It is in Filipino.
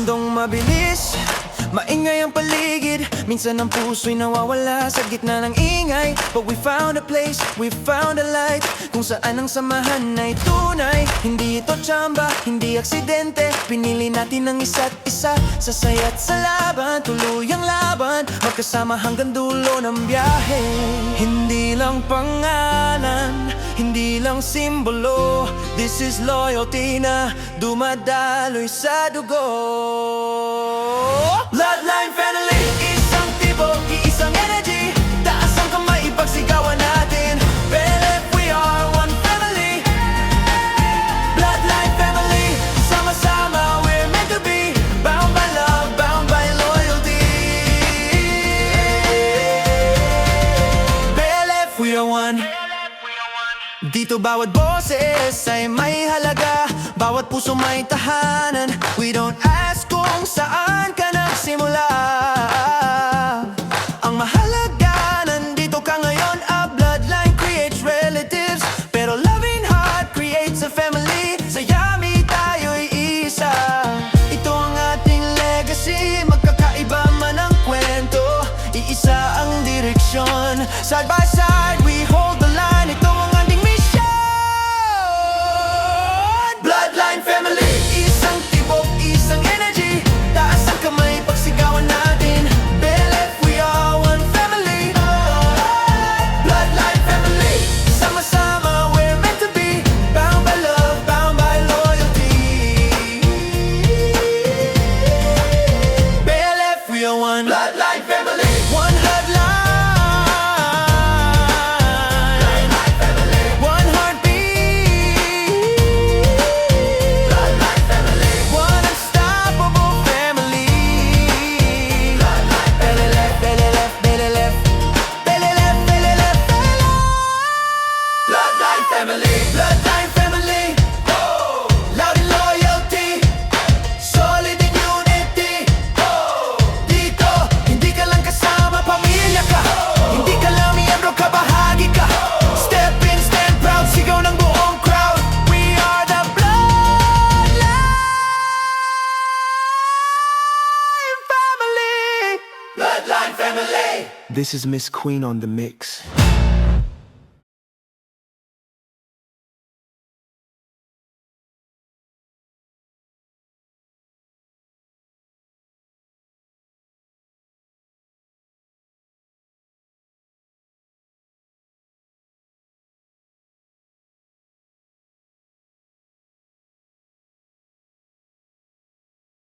mundong mabilis, maingay ang paligid. Minsan ang puso'y nawawala sa gitna ng ingay. But we found a place, we found a light, kung saan ang samahan ay tunay. Hindi ito tsamba, hindi aksidente. Pinili natin ang isa't isa, sa saya't sa laban, tuluyang laban, magkasama hanggang dulo ng biyahe. Hindi lang pangalan, hindi lang simbolo, this is loyalty na dumadaloy sa dugo. Bloodline family, isang tibok, iisang energy. Taas ang kamay, ipagsigawan natin. Believe we are one family. Bloodline family, sama-sama we're meant to be. Bound by love, bound by loyalty. Believe we are one. Dito bawat boses ay may halaga, bawat puso may tahanan. We don't ask kung saan ka nagsimula, ang mahalaga nandito ka ngayon. A bloodline creates relatives, pero loving heart creates a family. Sa Yummy tayo'y isa, ito ang ating legacy. Magkakaiba man ang kwento, iisa ang direksyon. Side by side we hold the line, ito ang ating mission. Bloodline family, isang tibok, isang energy. Taas ang kamay, pagsigawan natin. Believe we are one family. Bloodline family, sama-sama we're meant to be. Bound by love, bound by loyalty. Believe we are one. Bloodline family, one bloodline. Bloodline family, oh, loud in loyalty, solid in unity, oh. Dito, hindi ka lang kasama, pamilya ka, oh. Hindi ka lang miyembro ka, bahagi ka, oh. Step in, stand proud, sigaw ng buong crowd. We are the Bloodline family. Bloodline family. This is Miss Queen on the mix.